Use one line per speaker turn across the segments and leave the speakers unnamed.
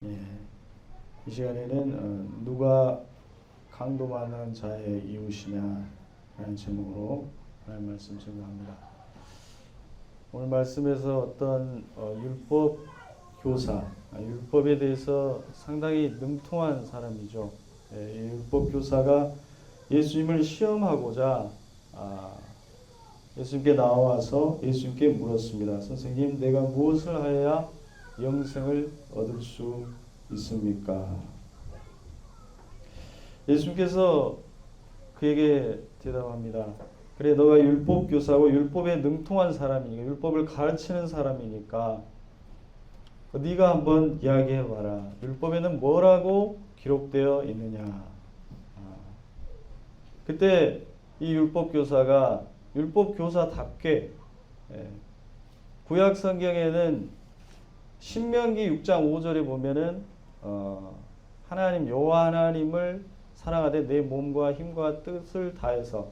예, 이 시간에는 누가 강도 많은 자의 이웃이냐 라는 제목으로 하나님 말씀 증거합니다. 오늘 말씀에서 어떤 율법 교사, 율법에 대해서 상당히 능통한 사람이죠. 이 율법 교사가 예수님을 시험하고자 예수님께 나와서 예수님께 물었습니다. 선생님, 내가 무엇을 하여야 영생을 얻을 수 있습니까? 예수님께서 그에게 대답합니다. 그래, 너가 율법 교사고 율법에 능통한 사람이니까, 율법을 가르치는 사람이니까 네가 한번 이야기해봐라. 율법에는 뭐라고 기록되어 있느냐? 그때 이 율법 교사가 율법 교사답게 구약 성경에는 신명기 6장 5절에 보면은 하나님 여호와 하나님을 사랑하되 내 몸과 힘과 뜻을 다해서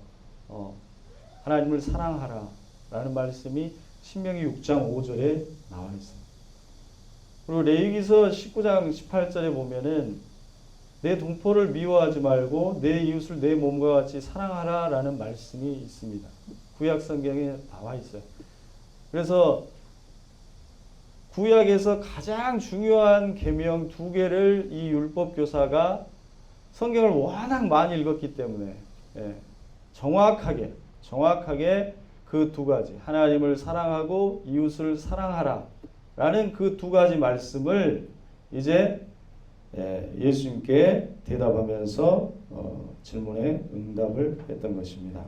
하나님을 사랑하라 라는 말씀이 신명기 6장 5절에 나와 있어요. 그리고 레위기서 19장 18절에 보면은 내 동포를 미워하지 말고 내 이웃을 내 몸과 같이 사랑하라 라는 말씀이 있습니다. 구약 성경에 나와 있어요. 그래서 구약에서 가장 중요한 계명 두 개를 이 율법 교사가 성경을 워낙 많이 읽었기 때문에 정확하게 그 두 가지, 하나님을 사랑하고 이웃을 사랑하라 라는 그 두 가지 말씀을 이제 예수님께 대답하면서 질문에 응답을 했던 것입니다.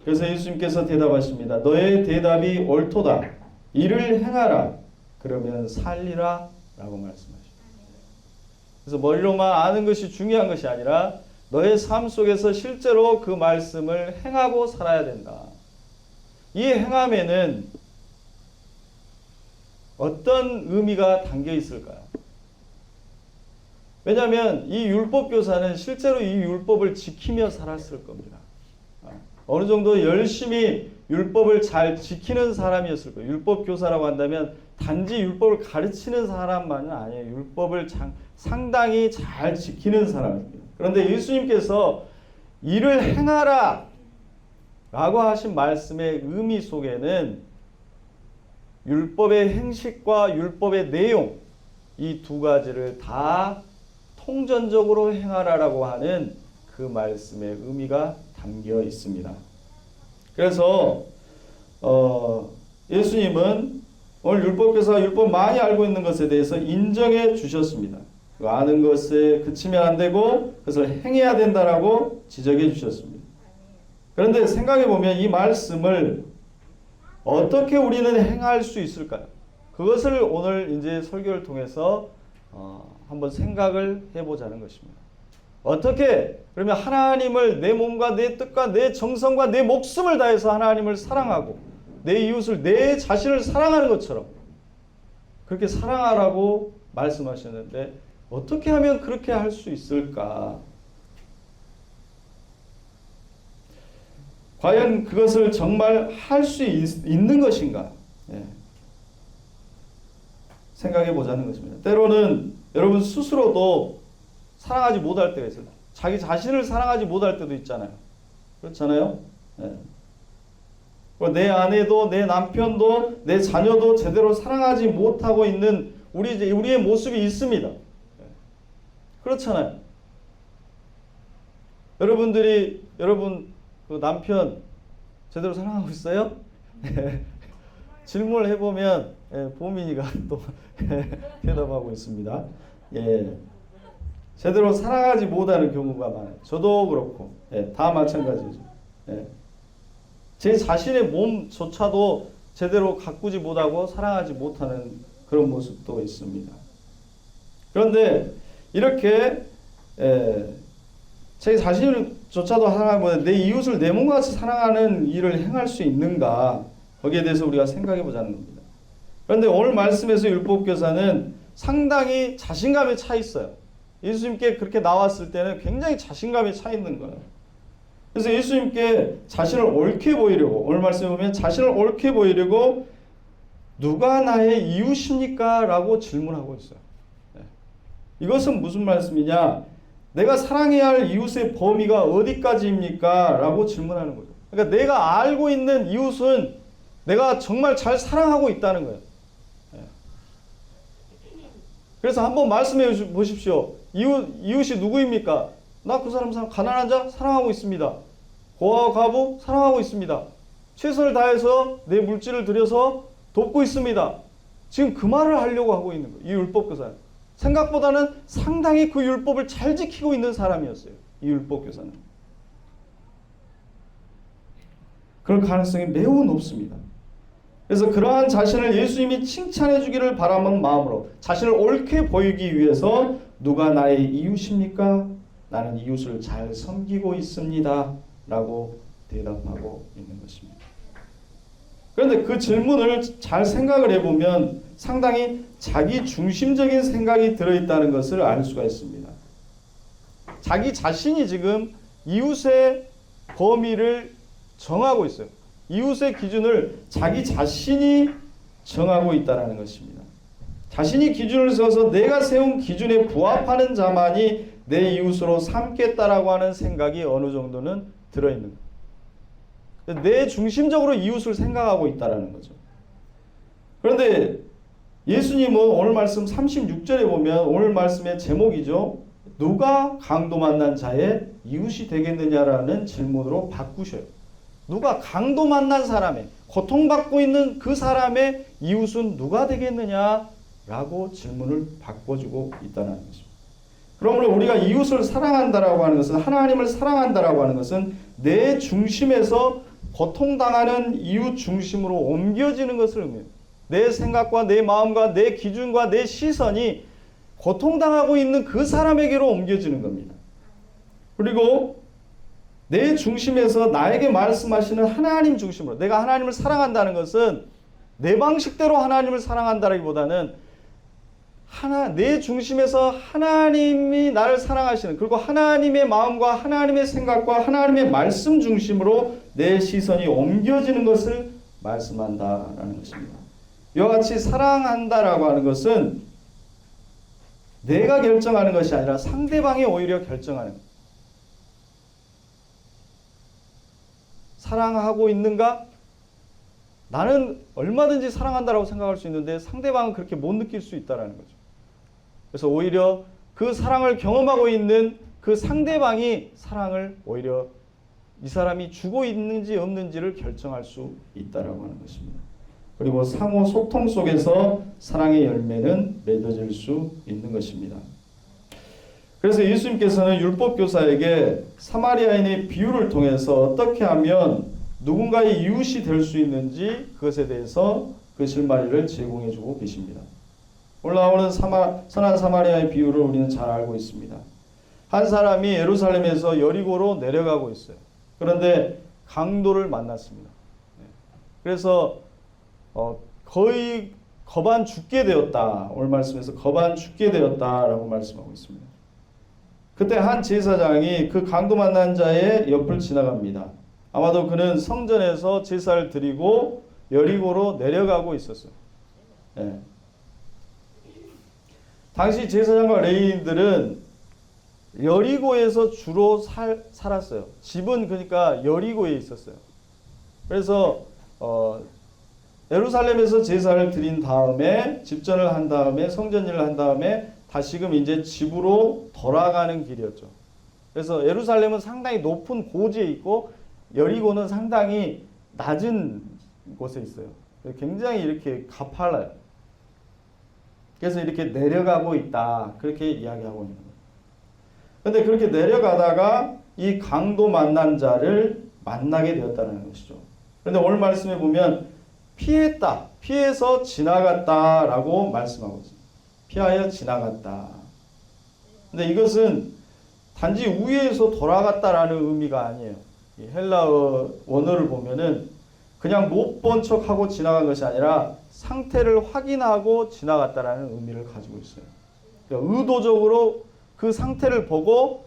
그래서 예수님께서 대답하십니다. 너의 대답이 옳도다. 이를 행하라. 그러면 살리라 라고 말씀하십니다. 그래서 머리로만 아는 것이 중요한 것이 아니라 너의 삶 속에서 실제로 그 말씀을 행하고 살아야 된다. 이 행함에는 어떤 의미가 담겨 있을까요? 왜냐하면 이 율법 교사는 실제로 이 율법을 지키며 살았을 겁니다. 어느 정도 열심히 율법을 잘 지키는 사람이었을 거예요. 율법 교사라고 한다면 단지 율법을 가르치는 사람만은 아니에요. 율법을 상당히 잘 지키는 사람입니다. 그런데 예수님께서 이를 행하라 라고 하신 말씀의 의미 속에는 율법의 행식과 율법의 내용 이 두 가지를 다 통전적으로 행하라라고 하는 그 말씀의 의미가 담겨 있습니다. 그래서 예수님은 오늘 율법교사가 율법 많이 알고 있는 것에 대해서 인정해 주셨습니다. 아는 것에 그치면 안 되고 그것을 행해야 된다라고 지적해 주셨습니다. 그런데 생각해 보면 이 말씀을 어떻게 우리는 행할 수 있을까요? 그것을 오늘 이제 설교를 통해서 한번 생각을 해보자는 것입니다. 어떻게 그러면 하나님을 내 몸과 내 뜻과 내 정성과 내 목숨을 다해서 하나님을 사랑하고 내 이웃을 내 자신을 사랑하는 것처럼 그렇게 사랑하라고 말씀하셨는데 어떻게 하면 그렇게 할 수 있을까? 과연 그것을 정말 할 수 있는 것인가? 생각해 보자는 것입니다. 때로는 여러분 스스로도 사랑하지 못할 때가 있어요. 자기 자신을 사랑하지 못할 때도 있잖아요. 그렇잖아요? 내 아내도 내 남편도 내 자녀도 제대로 사랑하지 못하고 있는 우리의 모습이 있습니다. 그렇잖아요. 여러분 그 남편 제대로 사랑하고 있어요? 질문을 해보면 보민이가 또 대답하고 있습니다. 제대로 사랑하지 못하는 경우가 많아요. 저도 그렇고 다 마찬가지죠. 제 자신의 몸조차도 제대로 가꾸지 못하고 사랑하지 못하는 그런 모습도 있습니다. 그런데 이렇게 제 자신조차도 사랑하지 못하는 내 이웃을 내 몸과 같이 사랑하는 일을 행할 수 있는가 거기에 대해서 우리가 생각해 보자는 겁니다. 그런데 오늘 말씀에서 율법교사는 상당히 자신감에 차 있어요. 예수님께 그렇게 나왔을 때는 굉장히 자신감에 차 있는 거예요. 그래서 예수님께 자신을 옳게 보이려고 오늘 말씀에 보면 자신을 옳게 보이려고 누가 나의 이웃입니까? 라고 질문하고 있어요. 이것은 무슨 말씀이냐? 내가 사랑해야 할 이웃의 범위가 어디까지입니까? 라고 질문하는 거죠. 그러니까 내가 알고 있는 이웃은 내가 정말 잘 사랑하고 있다는 거예요. 그래서 한번 말씀해 보십시오. 이웃이 누구입니까? 나 그 사람 가난한 자 사랑하고 있습니다. 고아와 과부 사랑하고 있습니다. 최선을 다해서 내 물질을 들여서 돕고 있습니다. 지금 그 말을 하려고 하고 있는 거예요. 이 율법교사는. 생각보다는 상당히 그 율법을 잘 지키고 있는 사람이었어요. 이 율법교사는. 그럴 가능성이 매우 높습니다. 그래서 그러한 자신을 예수님이 칭찬해 주기를 바라는 마음으로 자신을 옳게 보이기 위해서 누가 나의 이웃입니까? 나는 이웃을 잘 섬기고 있습니다. 라고 대답하고 있는 것입니다. 그런데 그 질문을 잘 생각을 해보면 상당히 자기 중심적인 생각이 들어있다는 것을 알 수가 있습니다. 자기 자신이 지금 이웃의 범위를 정하고 있어요. 이웃의 기준을 자기 자신이 정하고 있다는 것입니다. 자신이 기준을 세워서 내가 세운 기준에 부합하는 자만이 내 이웃으로 삼겠다라고 하는 생각이 어느 정도는 들어있는 거예요. 내 중심적으로 이웃을 생각하고 있다는 거죠. 그런데 예수님은 오늘 말씀 36절에 보면 오늘 말씀의 제목이죠. 누가 강도 만난 자의 이웃이 되겠느냐라는 질문으로 바꾸셔요. 누가 강도 만난 사람의, 고통받고 있는 그 사람의 이웃은 누가 되겠느냐라고 질문을 바꿔주고 있다는 것입니다. 그러므로 우리가 이웃을 사랑한다라고 하는 것은, 하나님을 사랑한다라고 하는 것은 내 중심에서 고통당하는 이웃 중심으로 옮겨지는 것을 의미합니다. 내 생각과 내 마음과 내 기준과 내 시선이 고통당하고 있는 그 사람에게로 옮겨지는 겁니다. 그리고 내 중심에서 나에게 말씀하시는 하나님 중심으로, 내가 하나님을 사랑한다는 것은 내 방식대로 하나님을 사랑한다기보다는 내 중심에서 하나님이 나를 사랑하시는, 그리고 하나님의 마음과 하나님의 생각과 하나님의 말씀 중심으로 내 시선이 옮겨지는 것을 말씀한다라는 것입니다. 이와 같이 사랑한다라고 하는 것은 내가 결정하는 것이 아니라 상대방이 오히려 결정하는 것. 사랑하고 있는가? 나는 얼마든지 사랑한다라고 생각할 수 있는데 상대방은 그렇게 못 느낄 수 있다는 거죠. 그래서 오히려 그 사랑을 경험하고 있는 그 상대방이 사랑을 오히려 이 사람이 주고 있는지 없는지를 결정할 수 있다라고 하는 것입니다. 그리고 상호 소통 속에서 사랑의 열매는 맺어질 수 있는 것입니다. 그래서 예수님께서는 율법교사에게 사마리아인의 비유를 통해서 어떻게 하면 누군가의 이웃이 될 수 있는지 그것에 대해서 그 실마리를 제공해 주고 계십니다. 오늘 나오는 선한 사마리아의 비유를 우리는 잘 알고 있습니다. 한 사람이 예루살렘에서 여리고로 내려가고 있어요. 그런데 강도를 만났습니다. 그래서 거의 거반 죽게 되었다. 오늘 말씀에서 거반 죽게 되었다라고 말씀하고 있습니다. 그때 한 제사장이 그 강도 만난 자의 옆을 지나갑니다. 아마도 그는 성전에서 제사를 드리고 여리고로 내려가고 있었어요. 네. 당시 제사장과 레위인들은 여리고에서 주로 살았어요. 집은 그러니까 여리고에 있었어요. 그래서 예루살렘에서 제사를 드린 다음에 집전을 한 다음에 성전일을 한 다음에 다시금 이제 집으로 돌아가는 길이었죠. 그래서 예루살렘은 상당히 높은 고지에 있고 여리고는 상당히 낮은 곳에 있어요. 굉장히 이렇게 가팔라요. 그래서 이렇게 내려가고 있다. 그렇게 이야기하고 있는 거예요. 그런데 그렇게 내려가다가 이 강도 만난 자를 만나게 되었다는 것이죠. 그런데 오늘 말씀에 보면 피해서 지나갔다라고 말씀하고 있습니다. 피하여 지나갔다. 근데 이것은 단지 우회해서 돌아갔다라는 의미가 아니에요. 이 헬라어 원어를 보면은 그냥 못 본 척하고 지나간 것이 아니라 상태를 확인하고 지나갔다라는 의미를 가지고 있어요. 그러니까 의도적으로 그 상태를 보고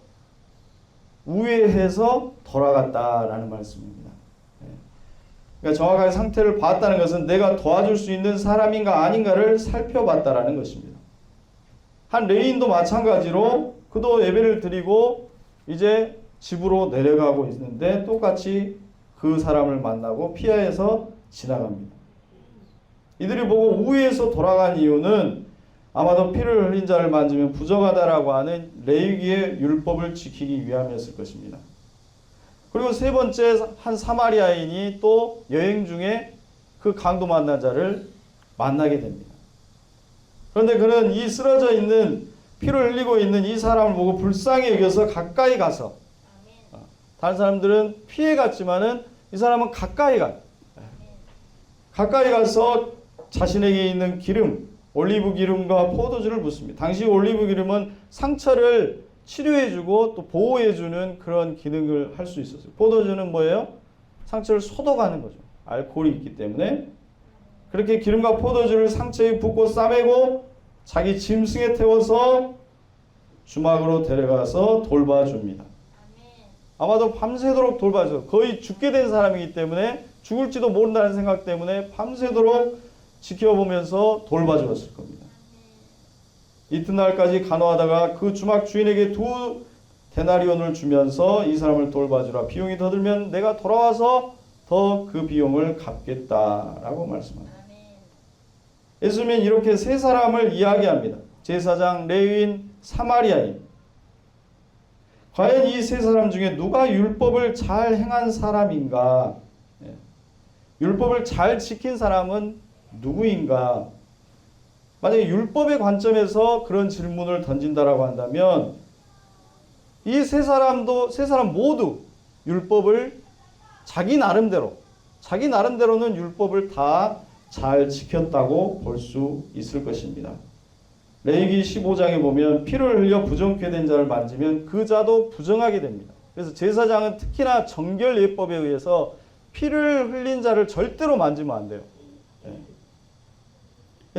우회해서 돌아갔다라는 말씀입니다. 그러니까 정확하게 상태를 봤다는 것은 내가 도와줄 수 있는 사람인가 아닌가를 살펴봤다라는 것입니다. 한 레위인도 마찬가지로 그도 예배를 드리고 이제 집으로 내려가고 있는데 똑같이 그 사람을 만나고 피하여서 지나갑니다. 이들이 보고 우회해서 돌아간 이유는 아마도 피를 흘린 자를 만지면 부정하다라고 하는 레위기의 율법을 지키기 위함이었을 것입니다. 그리고 세 번째, 한 사마리아인이 또 여행 중에 그 강도 만난 자를 만나게 됩니다. 그런데 그는 이 쓰러져 있는, 피를 흘리고 있는 이 사람을 보고 불쌍히 여겨서 가까이 가서, 다른 사람들은 피해 갔지만은 이 사람은 가까이 가서 자신에게 있는 기름, 올리브 기름과 포도주를 붓습니다. 당시 올리브 기름은 상처를 치료해주고 또 보호해주는 그런 기능을 할 수 있었어요. 포도주는 뭐예요? 상처를 소독하는 거죠. 알코올이 있기 때문에. 그렇게 기름과 포도주를 상처에 붓고 싸매고 자기 짐승에 태워서 주막으로 데려가서 돌봐줍니다. 아마도 밤새도록 돌봐줘. 거의 죽게 된 사람이기 때문에 죽을지도 모른다는 생각 때문에 밤새도록 지켜보면서 돌봐주었을 겁니다. 이튿날까지 간호하다가 그 주막 주인에게 2데나리온을 주면서 이 사람을 돌봐주라. 비용이 더 들면 내가 돌아와서 더 그 비용을 갚겠다라고 말씀합니다. 예수님은 이렇게 세 사람을 이야기합니다. 제사장, 레위인, 사마리아인. 과연 이 세 사람 중에 누가 율법을 잘 행한 사람인가? 율법을 잘 지킨 사람은 누구인가? 만약에 율법의 관점에서 그런 질문을 던진다라고 한다면 이 세 사람 모두 율법을 자기 나름대로는 율법을 다 잘 지켰다고 볼 수 있을 것입니다. 레위기 15장에 보면 피를 흘려 부정케 된 자를 만지면 그 자도 부정하게 됩니다. 그래서 제사장은 특히나 정결 예법에 의해서 피를 흘린 자를 절대로 만지면 안 돼요.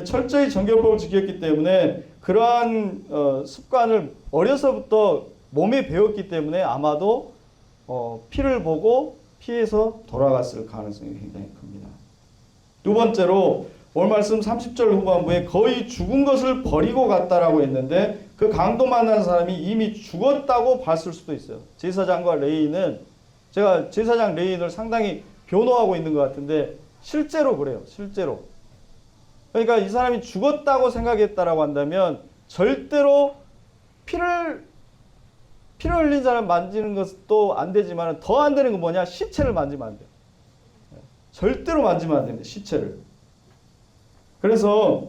철저히 정결법을 지켰기 때문에 그러한 습관을 어려서부터 몸에 배웠기 때문에 아마도 피를 보고 피해서 돌아갔을 가능성이 굉장히 큽니다. 두 번째로 오늘 말씀 30절 후반부에 거의 죽은 것을 버리고 갔다라고 했는데 그 강도 만난 사람이 이미 죽었다고 봤을 수도 있어요. 제사장과 레위인은, 제가 제사장 레위인을 상당히 변호하고 있는 것 같은데 실제로 그래요. 실제로. 그러니까 이 사람이 죽었다고 생각했다라고 한다면 절대로 피를 흘린 사람 만지는 것도 안 되지만 더 안 되는 건 뭐냐? 시체를 만지면 안 돼요. 절대로 만지면 안 됩니다. 시체를. 그래서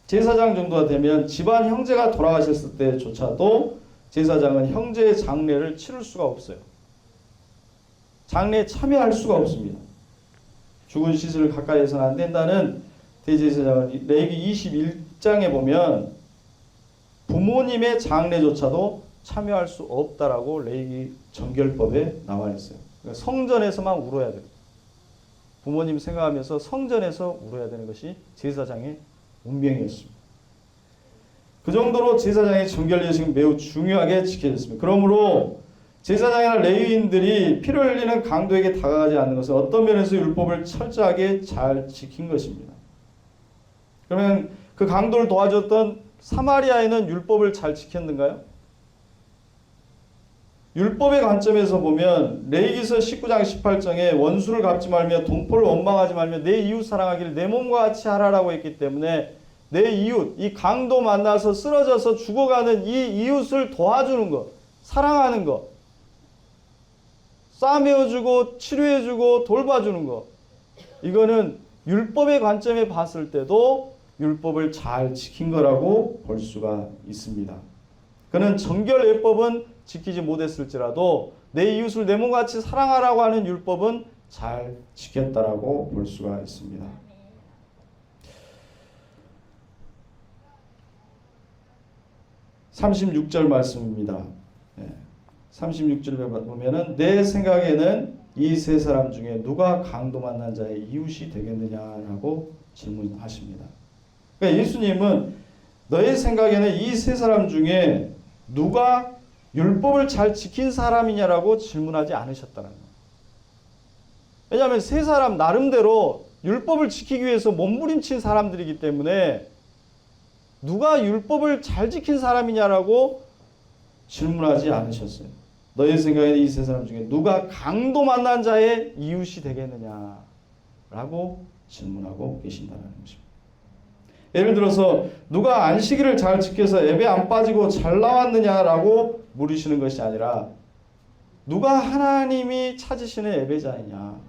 제사장 정도가 되면 집안 형제가 돌아가셨을 때조차도 제사장은 형제의 장례를 치를 수가 없어요. 장례에 참여할 수가 없습니다. 죽은 시신을 가까이 해서는 안 된다는 대제사장은 레위기 21장에 보면 부모님의 장례조차도 참여할 수 없다라고 레위기 정결법에 나와 있어요. 그러니까 성전에서만 울어야 돼요. 부모님 생각하면서 성전에서 울어야 되는 것이 제사장의 운명이었습니다. 그 정도로 제사장의 정결 예식은 매우 중요하게 지켜졌습니다. 그러므로 제사장이나 레위인들이 피를 흘리는 강도에게 다가가지 않는 것은 어떤 면에서 율법을 철저하게 잘 지킨 것입니다. 그러면 그 강도를 도와줬던 사마리아인은 율법을 잘 지켰는가요? 율법의 관점에서 보면 레위기서 19장 18장에 원수를 갚지 말며 동포를 원망하지 말며 내 이웃 사랑하기를 내 몸과 같이 하라라고 했기 때문에 내 이웃, 이 강도 만나서 쓰러져서 죽어가는 이 이웃을 도와주는 것, 사랑하는 것, 싸매어주고 치료해주고 돌봐주는 것, 이거는 율법의 관점에 봤을 때도 율법을 잘 지킨 거라고 볼 수가 있습니다. 그는 정결 예법은 지키지 못했을지라도 내 이웃을 내 몸같이 사랑하라고 하는 율법은 잘 지켰다라고 볼 수가 있습니다. (36절) 말씀입니다. 36절에 보면은 내 생각에는 이 세 사람 중에 누가 강도 만난 자의 이웃이 되겠느냐라고 질문하십니다. 그러니까 예수님은 너의 생각에는 이 세 사람 중에 누가 율법을 잘 지킨 사람이냐라고 질문하지 않으셨다는 거예요. 왜냐하면 세 사람 나름대로 율법을 지키기 위해서 몸부림친 사람들이기 때문에 누가 율법을 잘 지킨 사람이냐라고 질문하지 않으셨어요. 너희 생각에 이 세 사람 중에 누가 강도 만난 자의 이웃이 되겠느냐라고 질문하고 계신다는 것입니다. 예를 들어서 누가 안식일을 잘 지켜서 예배 안 빠지고 잘 나왔느냐라고 물으시는 것이 아니라 누가 하나님이 찾으시는 예배자이냐,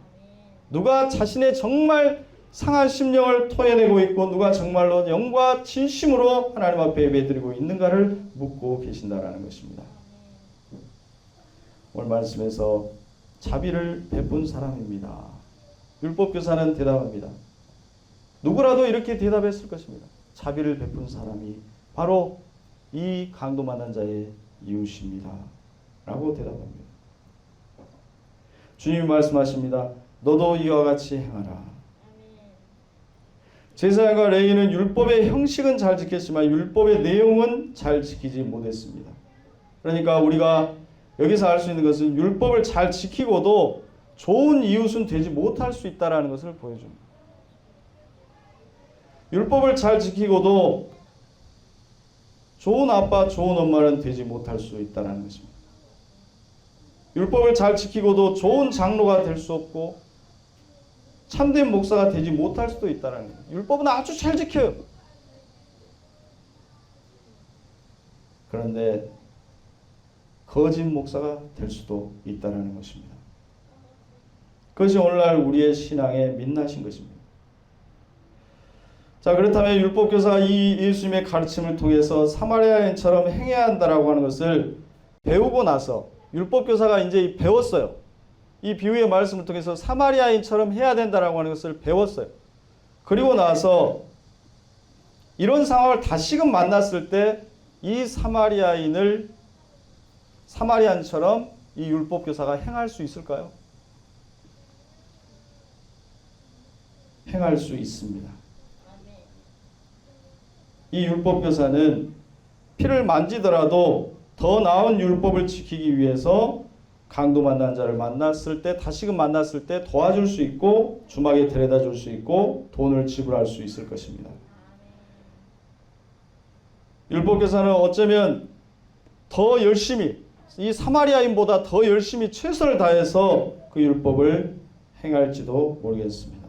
누가 자신의 정말 상한 심령을 토해내고 있고 누가 정말로 영과 진심으로 하나님 앞에 예배드리고 있는가를 묻고 계신다라는 것입니다. 오늘 말씀에서 자비를 베푼 사람입니다. 율법교사는 대답합니다. 누구라도 이렇게 대답했을 것입니다. 자비를 베푼 사람이 바로 이 강도 만난 자의 이웃입니다. 라고 대답합니다. 주님이 말씀하십니다. 너도 이와 같이 행하라. 제사장과 레위인은 율법의 형식은 잘 지켰지만 율법의 내용은 잘 지키지 못했습니다. 그러니까 우리가 여기서 알 수 있는 것은 율법을 잘 지키고도 좋은 이웃은 되지 못할 수 있다는 것을 보여줍니다. 율법을 잘 지키고도 좋은 아빠, 좋은 엄마는 되지 못할 수 있다는 것입니다. 율법을 잘 지키고도 좋은 장로가 될 수 없고 참된 목사가 되지 못할 수도 있다는 거예요. 율법은 아주 잘 지켜요. 그런데 거짓 목사가 될 수도 있다는 것입니다. 그것이 오늘날 우리의 신앙의 민낯인 것입니다. 자, 그렇다면 율법교사가 이 예수님의 가르침을 통해서 사마리아인처럼 행해야 한다라고 하는 것을 배우고 나서 율법교사가 이제 배웠어요. 이 비유의 말씀을 통해서 사마리아인처럼 해야 된다라고 하는 것을 배웠어요. 그리고 나서 이런 상황을 다시금 만났을 때 이 사마리아인처럼 이 율법교사가 행할 수 있을까요? 행할 수 있습니다. 이 율법교사는 피를 만지더라도 더 나은 율법을 지키기 위해서 강도 만난 자를 만났을 때, 다시금 만났을 때 도와줄 수 있고 주막에 데려다 줄 수 있고 돈을 지불할 수 있을 것입니다. 율법교사는 어쩌면 더 열심히, 이 사마리아인보다 더 열심히 최선을 다해서 그 율법을 행할지도 모르겠습니다.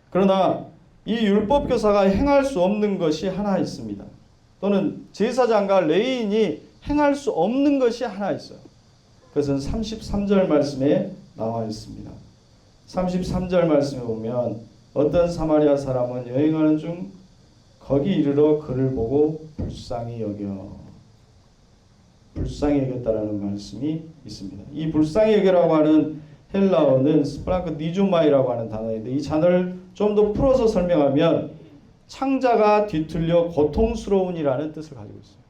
그러나 이 율법교사가 행할 수 없는 것이 하나 있습니다. 또는 제사장과 레위인이 행할 수 없는 것이 하나 있어요. 그것은 33절 말씀에 나와 있습니다. 33절 말씀에 보면 어떤 사마리아 사람은 여행하는 중 거기 이르러 그를 보고 불쌍히 여겼다라는 말씀이 있습니다. 이 불쌍히 여기라고 하는 헬라어는 스프랑크 니조마이라고 하는 단어인데 이 단어를 좀 더 풀어서 설명하면 창자가 뒤틀려 고통스러운이라는 뜻을 가지고 있어요.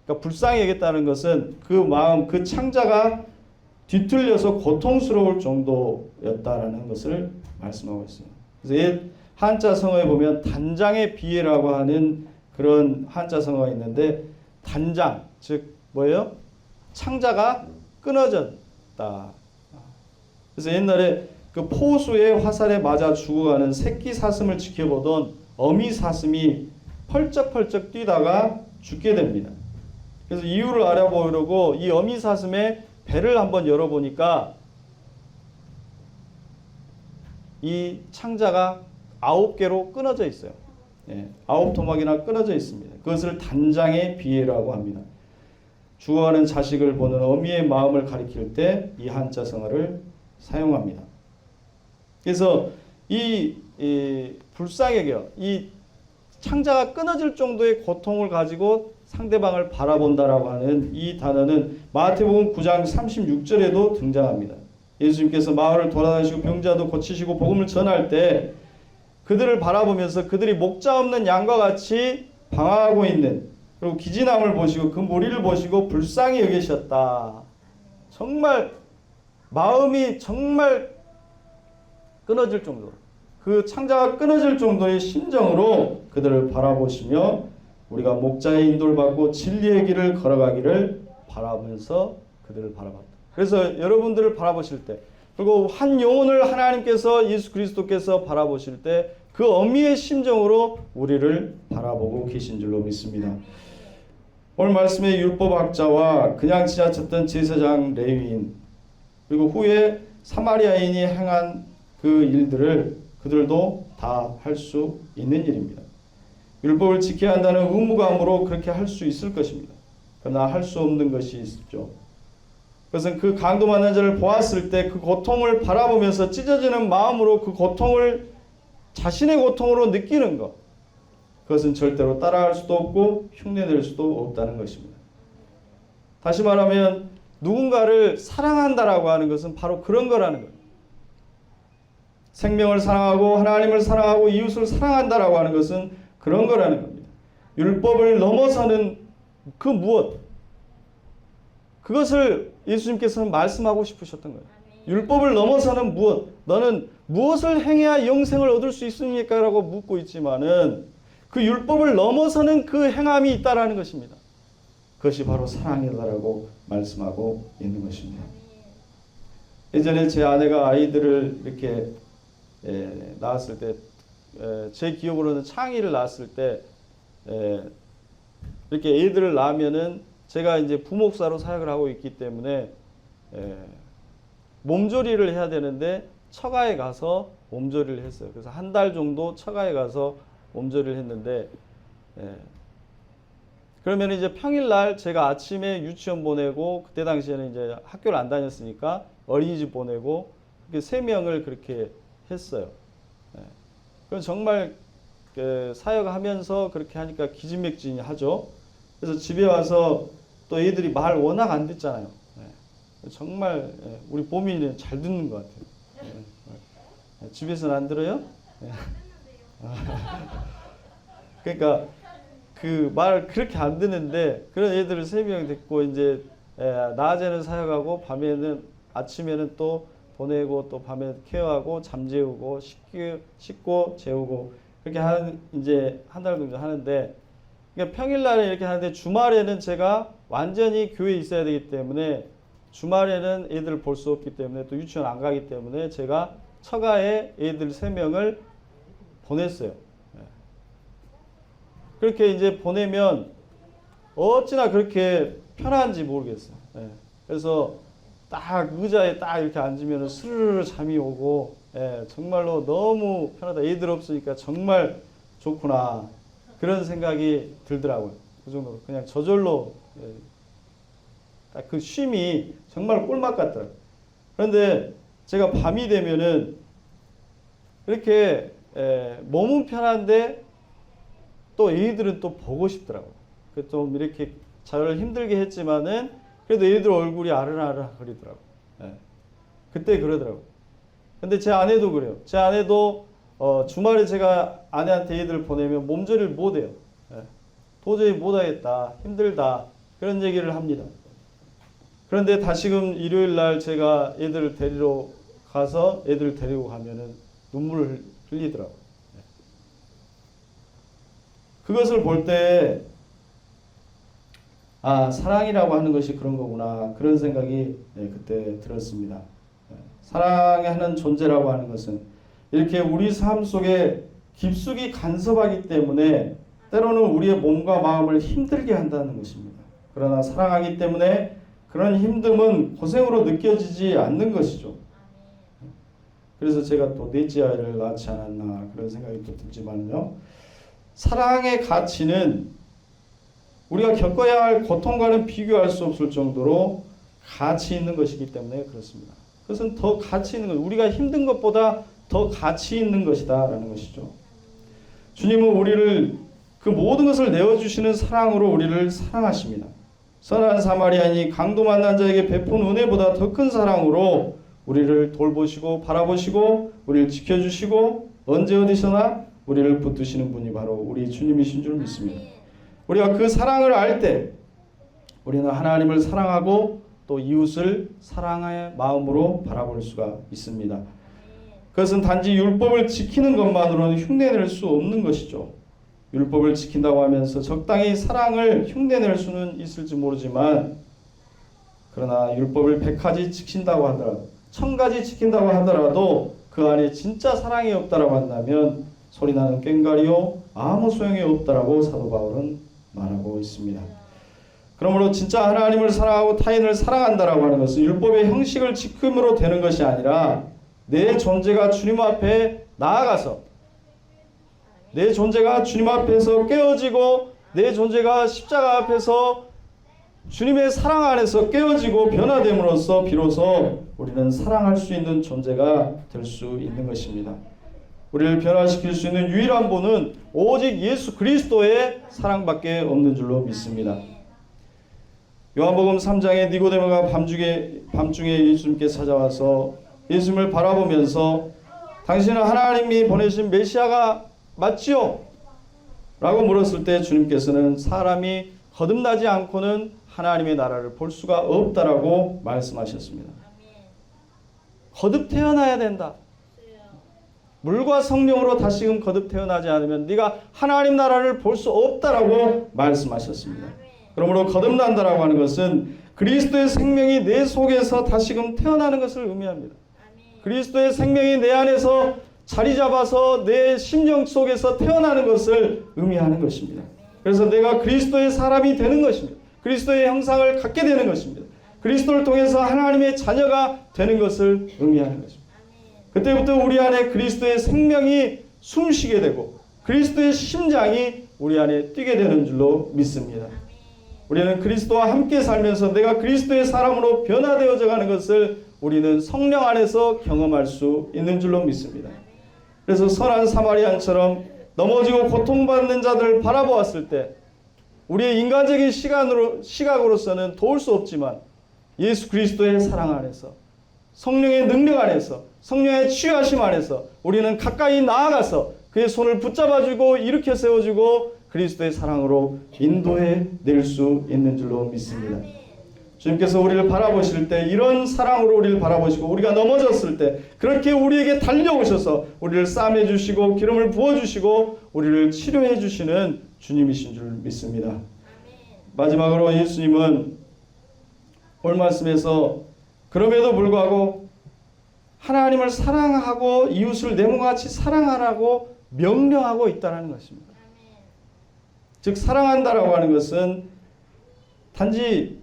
그러니까 불쌍히 여겼다는 것은 그 마음, 그 창자가 뒤틀려서 고통스러울 정도였다라는 것을 말씀하고 있어요. 그래서 옛 한자 성어에 보면 단장의 비애라고 하는 그런 한자 성어가 있는데 단장, 즉 뭐예요? 창자가 끊어졌다. 그래서 옛날에 그 포수의 화살에 맞아 죽어가는 새끼 사슴을 지켜보던 어미 사슴이 펄쩍펄쩍 뛰다가 죽게 됩니다. 그래서 이유를 알아보려고 이 어미 사슴의 배를 한번 열어보니까 이 창자가 9개로 끊어져 있어요. 9토막이나 끊어져 있습니다. 그것을 단장의 비애라고 합니다. 죽어가는 자식을 보는 어미의 마음을 가리킬 때 이 한자 성어를 사용합니다. 그래서 이 불쌍히 여겨, 이 창자가 끊어질 정도의 고통을 가지고 상대방을 바라본다라고 하는 이 단어는 마태복음 9장 36절에도 등장합니다. 예수님께서 마을을 돌아다니시고 병자도 고치시고 복음을 전할 때 그들을 바라보면서 그들이 목자 없는 양과 같이 방황하고 있는, 그리고 기진함을 보시고 그 무리를 보시고 불쌍히 여기셨다. 정말 마음이 정말 끊어질 정도로, 그 창자가 끊어질 정도의 심정으로 그들을 바라보시며 우리가 목자의 인도를 받고 진리의 길을 걸어가기를 바라보면서 그들을 바라봤다. 그래서 여러분들을 바라보실 때, 그리고 한 영혼을 하나님께서, 예수 그리스도께서 바라보실 때 그 어미의 심정으로 우리를 바라보고 계신 줄로 믿습니다. 오늘 말씀의 율법학자와 그냥 지나쳤던 제사장 레위인 그리고 후에 사마리아인이 행한 그 일들을 그들도 다 할 수 있는 일입니다. 율법을 지켜야 한다는 의무감으로 그렇게 할 수 있을 것입니다. 그러나 할 수 없는 것이 있죠. 그것은 그 강도 만난 자를 보았을 때 그 고통을 바라보면서 찢어지는 마음으로 그 고통을 자신의 고통으로 느끼는 것. 그것은 절대로 따라할 수도 없고 흉내낼 수도 없다는 것입니다. 다시 말하면 누군가를 사랑한다라고 하는 것은 바로 그런 거라는 거예요. 생명을 사랑하고 하나님을 사랑하고 이웃을 사랑한다라고 하는 것은 그런 거라는 겁니다. 율법을 넘어서는 그 무엇, 그것을 예수님께서는 말씀하고 싶으셨던 거예요. 율법을 넘어서는 무엇, 너는 무엇을 행해야 영생을 얻을 수 있습니까? 라고 묻고 있지만은 그 율법을 넘어서는 그 행함이 있다라는 것입니다. 그것이 바로 사랑이다라고 말씀하고 있는 것입니다. 예전에 제 아내가 아이들을 이렇게 낳았을 때, 제 기억으로는 창의를 낳았을 때 이렇게 애들을 낳으면은 제가 이제 부목사로 사역을 하고 있기 때문에 몸조리를 해야 되는데 처가에 가서 몸조리를 했어요. 그래서 한 달 정도 처가에 가서 몸조리를 했는데 그러면 이제 평일날 제가 아침에 유치원 보내고 그때 당시에는 이제 학교를 안 다녔으니까 어린이집 보내고 이렇게 3명을 그렇게 했어요. 그건 정말 사역하면서 그렇게 하니까 기진맥진이 하죠. 그래서 집에 와서 또 애들이 말 워낙 안 듣잖아요. 정말 우리 보민이는 잘 듣는 것 같아요. 집에서는 안 들어요? 그러니까 그 말 그렇게 안 듣는데 그런 애들을 3명 듣고 이제 낮에는 사역하고 밤에는 아침에는 또 보내고 또 밤에 케어하고 잠재우고 씻고 재우고 그렇게 이제 한 달 정도 하는데 그러니까 평일날에 이렇게 하는데 주말에는 제가 완전히 교회에 있어야 되기 때문에 주말에는 애들을 볼 수 없기 때문에 또 유치원 안 가기 때문에 제가 처가에 애들 3명을 보냈어요. 그렇게 이제 보내면 어찌나 그렇게 편한지 모르겠어요. 그래서 딱 의자에 딱 이렇게 앉으면 스르르 잠이 오고 정말로 너무 편하다. 애들 없으니까 정말 좋구나. 그런 생각이 들더라고요. 그 정도로 그냥 저절로 딱 그 쉼이 정말 꿀맛 같더라고요. 그런데 제가 밤이 되면은 이렇게 몸은 편한데 또 애들은 또 보고 싶더라고요. 좀 이렇게 저를 힘들게 했지만은 그래도 애들 얼굴이 아른아른거리더라고요. 그때 그러더라고요. 근데 제 아내도 그래요. 제 아내도 주말에 제가 아내한테 애들 보내면 몸조리를 못해요. 도저히 못하겠다. 힘들다. 그런 얘기를 합니다. 그런데 다시금 일요일날 제가 애들을 데리러 가서 애들을 데리고 가면은 눈물을 흘리더라고요. 그것을 볼 때 사랑이라고 하는 것이 그런 거구나. 그런 생각이 그때 들었습니다. 사랑하는 존재라고 하는 것은 이렇게 우리 삶 속에 깊숙이 간섭하기 때문에 때로는 우리의 몸과 마음을 힘들게 한다는 것입니다. 그러나 사랑하기 때문에 그런 힘듦은 고생으로 느껴지지 않는 것이죠. 그래서 제가 또 넷째 아이를 낳지 않았나 그런 생각이 또 들지만요. 사랑의 가치는 우리가 겪어야 할 고통과는 비교할 수 없을 정도로 가치 있는 것이기 때문에 그렇습니다. 그것은 더 가치 있는 것, 우리가 힘든 것보다 더 가치 있는 것이다 라는 것이죠. 주님은 우리를 그 모든 것을 내어주시는 사랑으로 우리를 사랑하십니다. 선한 사마리아인이 강도 만난 자에게 베푼 은혜보다 더 큰 사랑으로 우리를 돌보시고 바라보시고 우리를 지켜주시고 언제 어디서나 우리를 붙드시는 분이 바로 우리 주님이신 줄 믿습니다. 우리가 그 사랑을 알 때 우리는 하나님을 사랑하고 또 이웃을 사랑의 마음으로 바라볼 수가 있습니다. 그것은 단지 율법을 지키는 것만으로는 흉내낼 수 없는 것이죠. 율법을 지킨다고 하면서 적당히 사랑을 흉내낼 수는 있을지 모르지만 그러나 율법을 100가지 지킨다고 하더라도 1000가지 지킨다고 하더라도 그 안에 진짜 사랑이 없다라고 한다면 소리나는 꽹과리요 아무 소용이 없다라고 사도 바울은 말하고 있습니다. 그러므로 진짜 하나님을 사랑하고 타인을 사랑한다라고 하는 것은 율법의 형식을 지킴으로 되는 것이 아니라 내 존재가 주님 앞에 나아가서 내 존재가 주님 앞에서 깨어지고 내 존재가 십자가 앞에서 주님의 사랑 안에서 깨어지고 변화됨으로써 비로소 우리는 사랑할 수 있는 존재가 될 수 있는 것입니다. 우리를 변화시킬 수 있는 유일한 분은 오직 예수 그리스도의 사랑밖에 없는 줄로 믿습니다. 요한복음 3장에 니고데모가 밤중에 예수님께 찾아와서 예수님을 바라보면서 당신은 하나님이 보내신 메시아가 맞지요? 라고 물었을 때 주님께서는 사람이 거듭나지 않고는 하나님의 나라를 볼 수가 없다라고 말씀하셨습니다. 거듭 태어나야 된다. 물과 성령으로 다시금 거듭 태어나지 않으면 네가 하나님 나라를 볼 수 없다라고 말씀하셨습니다. 그러므로 거듭난다라고 하는 것은 그리스도의 생명이 내 속에서 다시금 태어나는 것을 의미합니다. 그리스도의 생명이 내 안에서 자리 잡아서 내 심령 속에서 태어나는 것을 의미하는 것입니다. 그래서 내가 그리스도의 사람이 되는 것입니다. 그리스도의 형상을 갖게 되는 것입니다. 그리스도를 통해서 하나님의 자녀가 되는 것을 의미하는 것입니다. 그때부터 우리 안에 그리스도의 생명이 숨쉬게 되고 그리스도의 심장이 우리 안에 뛰게 되는 줄로 믿습니다. 우리는 그리스도와 함께 살면서 내가 그리스도의 사람으로 변화되어져 가는 것을 우리는 성령 안에서 경험할 수 있는 줄로 믿습니다. 그래서 선한 사마리안처럼 넘어지고 고통받는 자들을 바라보았을 때 우리의 인간적인 시각으로서는 도울 수 없지만 예수 그리스도의 사랑 안에서 성령의 능력 안에서 성령의 치유하심 안에서 우리는 가까이 나아가서 그의 손을 붙잡아주고 일으켜 세워주고 그리스도의 사랑으로 인도해 낼 수 있는 줄로 믿습니다. 주님께서 우리를 바라보실 때 이런 사랑으로 우리를 바라보시고 우리가 넘어졌을 때 그렇게 우리에게 달려오셔서 우리를 싸매 주시고 기름을 부어주시고 우리를 치료해 주시는 주님이신 줄 믿습니다. 마지막으로 예수님은 오늘 말씀에서 그럼에도 불구하고 하나님을 사랑하고 이웃을 내 몸과 같이 사랑하라고 명령하고 있다는 것입니다. 즉 사랑한다라고 하는 것은 단지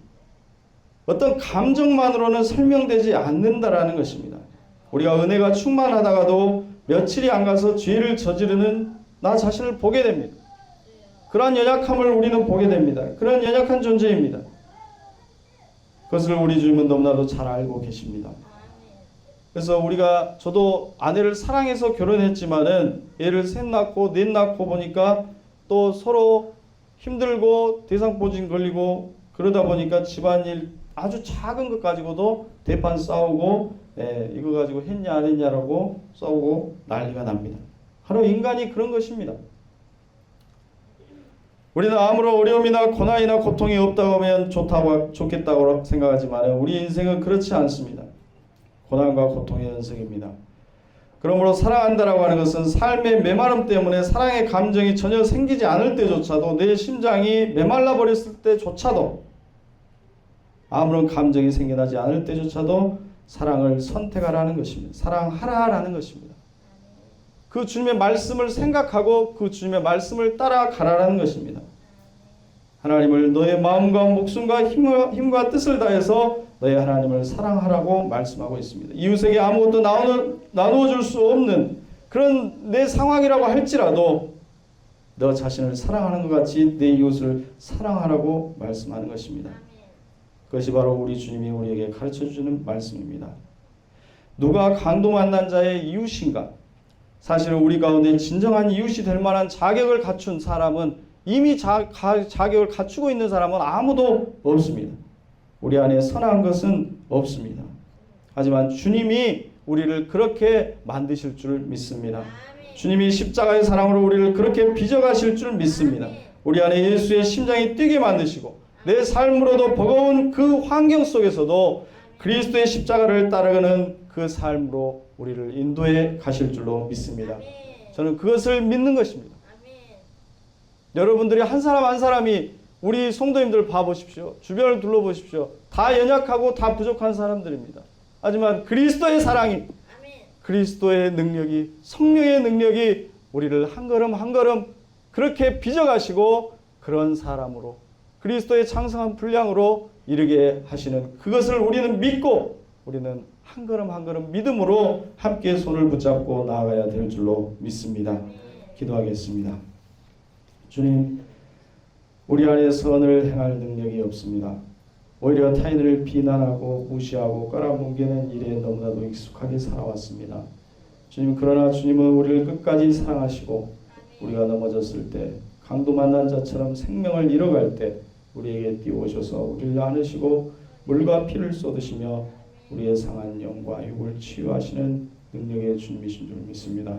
어떤 감정만으로는 설명되지 않는다라는 것입니다. 우리가 은혜가 충만하다가도 며칠이 안 가서 죄를 저지르는 나 자신을 보게 됩니다. 그러한 연약함을 우리는 보게 됩니다. 그런 연약한 존재입니다. 그것을 우리 주님은 너무나도 잘 알고 계십니다. 그래서 저도 아내를 사랑해서 결혼했지만은 애를 셋 낳고 넷 낳고 보니까 또 서로 힘들고 대상포진 걸리고 그러다 보니까 집안일 아주 작은 것 가지고도 대판 싸우고 이거 가지고 했냐 안 했냐라고 싸우고 난리가 납니다. 바로 인간이 그런 것입니다. 우리는 아무런 어려움이나 고난이나 고통이 없다고 하면 좋겠다고 생각하지만 우리 인생은 그렇지 않습니다. 고난과 고통의 연속입니다. 그러므로 사랑한다라고 하는 것은 삶의 메마름 때문에 사랑의 감정이 전혀 생기지 않을 때조차도 내 심장이 메말라 버렸을 때조차도 아무런 감정이 생겨나지 않을 때조차도 사랑을 선택하라는 것입니다. 사랑하라라는 것입니다. 그 주님의 말씀을 생각하고 그 주님의 말씀을 따라가라는 것입니다. 하나님을 너의 마음과 목숨과 힘과 뜻을 다해서 너의 하나님을 사랑하라고 말씀하고 있습니다. 이웃에게 아무것도 나누어 줄 수 없는 그런 내 상황이라고 할지라도 너 자신을 사랑하는 것 같이 내 이웃을 사랑하라고 말씀하는 것입니다. 그것이 바로 우리 주님이 우리에게 가르쳐주는 말씀입니다. 누가 강도 만난 자의 이웃인가? 사실은 우리 가운데 진정한 이웃이 될 만한 자격을 갖춘 사람은 이미 자격을 갖추고 있는 사람은 아무도 없습니다. 우리 안에 선한 것은 없습니다. 하지만 주님이 우리를 그렇게 만드실 줄 믿습니다. 주님이 십자가의 사랑으로 우리를 그렇게 빚어가실 줄 믿습니다. 우리 안에 예수의 심장이 뛰게 만드시고 내 삶으로도 버거운 그 환경 속에서도 그리스도의 십자가를 따라가는 그 삶으로 우리를 인도해 가실 줄로 믿습니다. 저는 그것을 믿는 것입니다. 여러분들이 한 사람 한 사람이 우리 성도님들 봐보십시오. 주변을 둘러보십시오. 다 연약하고 다 부족한 사람들입니다. 하지만 그리스도의 사랑이, 그리스도의 능력이, 성령의 능력이 우리를 한 걸음 한 걸음 그렇게 빚어가시고 그런 사람으로 그리스도의 장성한 분량으로 이르게 하시는 그것을 우리는 믿고 우리는 한 걸음 한 걸음 믿음으로 함께 손을 붙잡고 나아가야 될 줄로 믿습니다. 기도하겠습니다. 주님, 우리 안에 선을 행할 능력이 없습니다. 오히려 타인을 비난하고 무시하고 깔아뭉개는 일에 너무나도 익숙하게 살아왔습니다. 주님, 그러나 주님은 우리를 끝까지 사랑하시고 우리가 넘어졌을 때 강도 만난 자처럼 생명을 잃어갈 때 우리에게 뛰어오셔서 우리를 안으시고 물과 피를 쏟으시며 우리의 상한 영과 육을 치유하시는 능력의 주님이신 줄 믿습니다.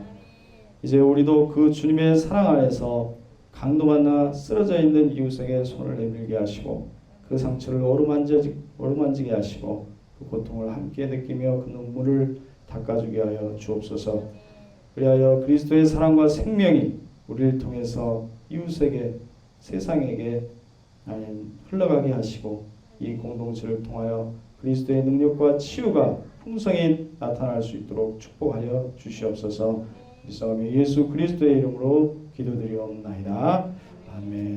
이제 우리도 그 주님의 사랑 안에서 강도 만나 쓰러져 있는 이웃에게 손을 내밀게 하시고 그 상처를 어루만지게 하시고 그 고통을 함께 느끼며 그 눈물을 닦아주게 하여 주옵소서. 그리하여 그리스도의 사랑과 생명이 우리를 통해서 이웃에게 세상에게 흘러가게 하시고 이 공동체를 통하여 그리스도의 능력과 치유가 풍성히 나타날 수 있도록 축복하여 주시옵소서. 믿사오며 예수 그리스도의 이름으로 기도드리옵나이다. 아멘.